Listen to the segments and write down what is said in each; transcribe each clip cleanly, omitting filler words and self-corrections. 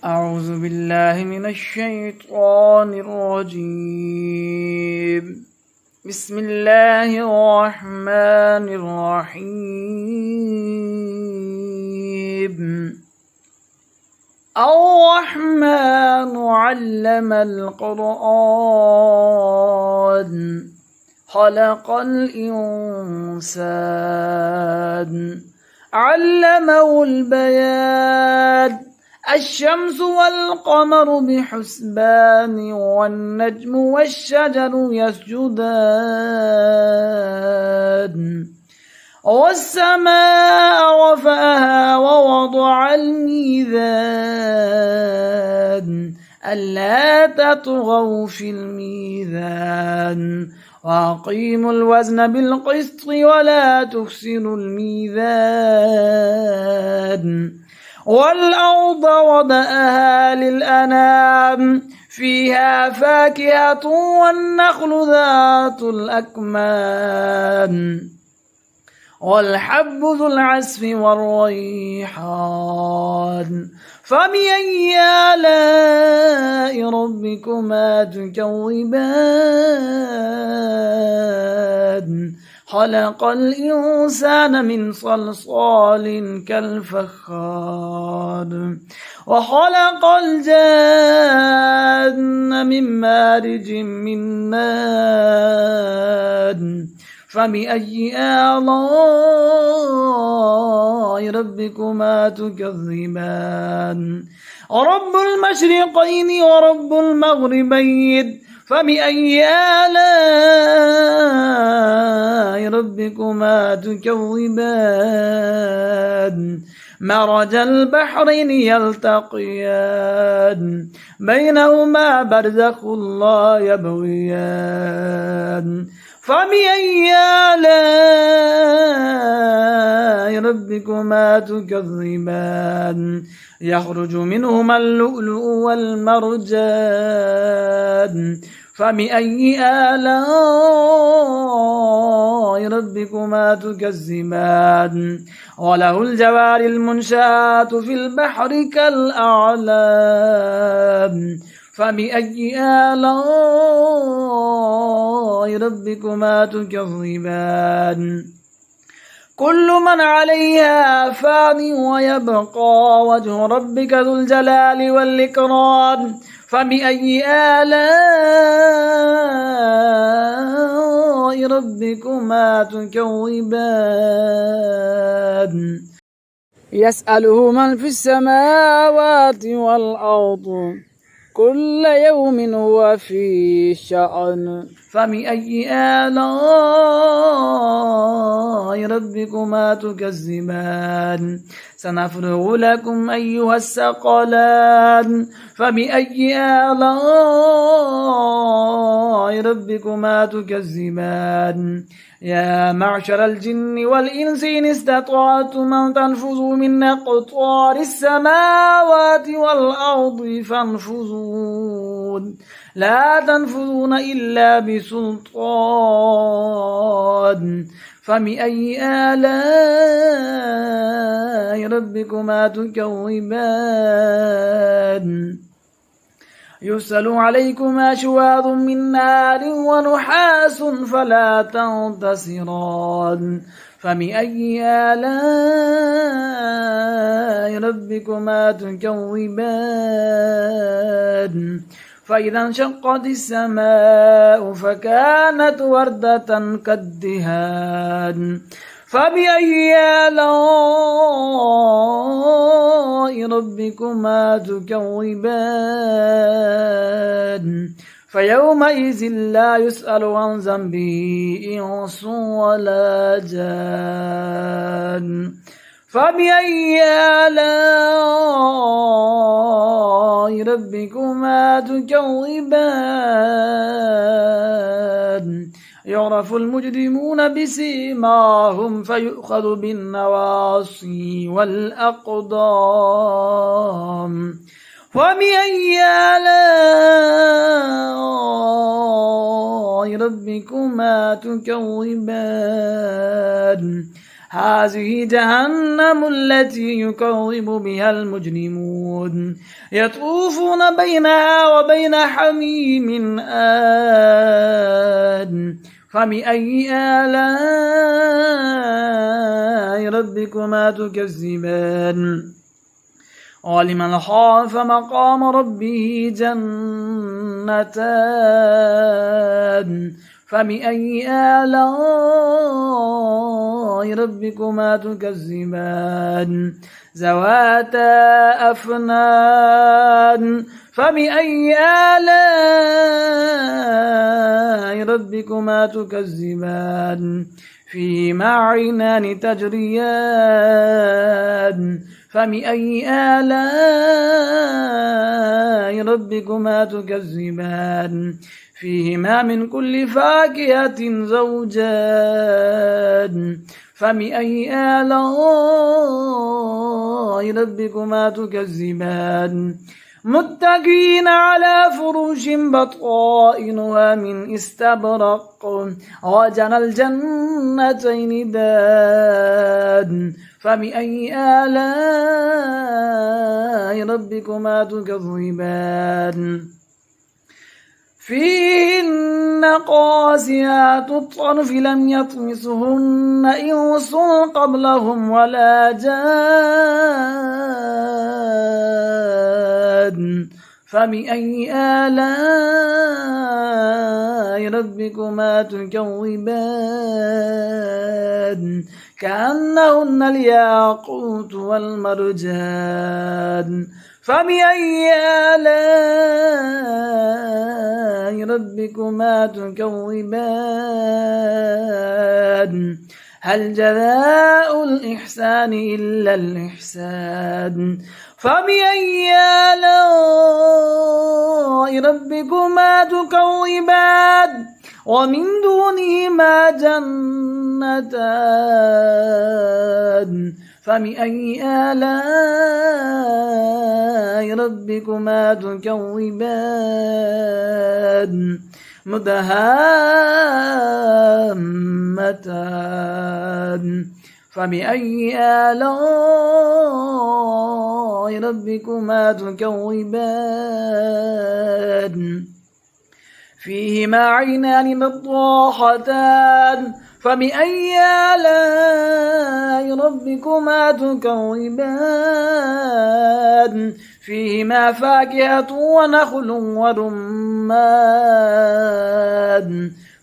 أعوذ بالله من الشيطان الرجيم. بسم الله الرحمن الرحيم. الرحمن علم القرآن خلق الإنسان علمه البيان الشمس والقمر بحسبان والنجم والشجر يسجدان والسماء رفعها ووضع الميزان ألا تطغوا في الميزان وأقيموا الوزن بالقسط ولا تخسروا الميزان والأرض وضعها للأنام فيها فاكهة والنخل ذات الأكمام والحب ذو العصف والريحان فبأي آلاء ربكما تكذبان خلق الإنسان من صلصال كالفخار وخلق الجن من مارج من نار فبأي آلاء ربكما تكذبان رب المشرقين ورب المغربين فبأي آلاء ربكما تكذبان مرج البحرين يلتقيان بينهما برزخ لا يبغيان فبأي آلاء ربكما تكذبان يخرج منهما اللؤلؤ والمرجان فبأي آلاء ربكما تكذبان وله الجوار المنشآت في البحر كالأعلام فبأي آلاء ربكما تكذبان كل من عليها فان ويبقى وجه ربك ذو الجلال والإكرام فبأي آلاء ربكما تكذبان يسأله من في السماوات والأرض كل يوم هو في شأن فبأي آلاء ربكما تكذبان سنفرغ لكم أيها الثقلان فبأي آلاء ربكما تكذبان يا معشر الجن والإنس إن استطعتم أن تنفذوا من أقطار السماوات والأرض فانفذون لا تنفذون إلا بسلطان فبأي آلاء ربكما تكذبان يرسل عليكما شواظ من نار ونحاس فلا تنتصران فبأي آلاء ربكما تكذبان فإذا انشقت السماء فكانت وردة كالدهان فبأي آلاء ربكما تكذبان فيومئذ لا يسأل عن ذنبه إنس ولا جان فبأي آلاء ربكما تكذبان يعرف المجرمون بسيماهم فيؤخذ بالنواصي والأقدام فبأي آلاء ربكما تكذبان هذه جهنم التي يكذب بها المجرمون يطوفون بينها وبين حميم آن فبأي آلاء ربكما تكذبان ولمن خاف مقام ربه جنتان فبأي آلاء ربكما تكذبان ذواتا أفنان فبأي آلاء ربكما تكذبان فيهما عينان تجريان فبأي آلاء ربكما تكذبان فيهما من كل فاكهة زوجان فبأي آلاء ربكما تكذبان متكئين على فرش بطائنها من استبرق وجنى الجنتين دان فبأي آلاء ربكما تكذبان فيهن قاسيات الطرف لم يطمسهن إنس قبلهم ولا جان فبأي آلاء ربكما تكذبان كأنهن الياقوت والمرجان فبأي آلاء ربكما تكذبان هل جزاء الإحسان إلا الإحسان فبأي آلاء ربكما تكذبان ومن دونهما جنتان فبأي آلاء ربكما تكذبان مدهامتان فبأي آلاء ربكما تكذبان فيهما عينان نضاختان فبأي آلاء ربكما تكذبان فيهما فاكهة ونخل ورمان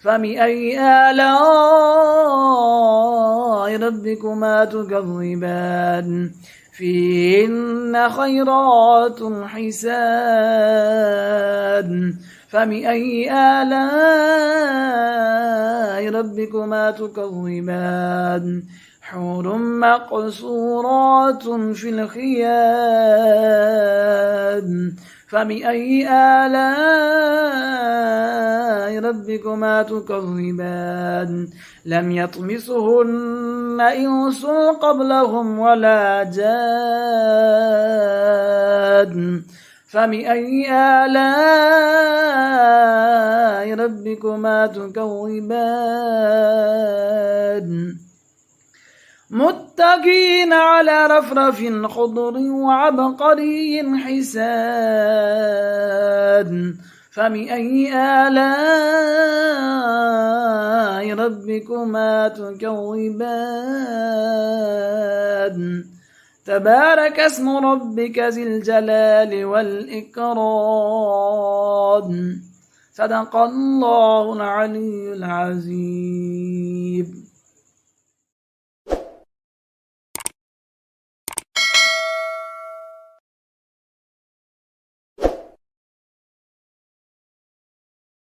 فبأي آلاء ربكما تكذبان فيهن خيرات حسان فبأي آلاء ربكما تكذبان حور مقصورات في الخيام فبأي آلاء ربكما تكذبان لم يطمسهن إنس قبلهم ولا جان فبأي آلاء ربكما تكذبان متكئين على رفرف خضر وعبقري حسان فبأي آلاء ربكما تكذبان تبارك اسم ربك ذي الجلال والإكرام صدق الله العلي العظيم.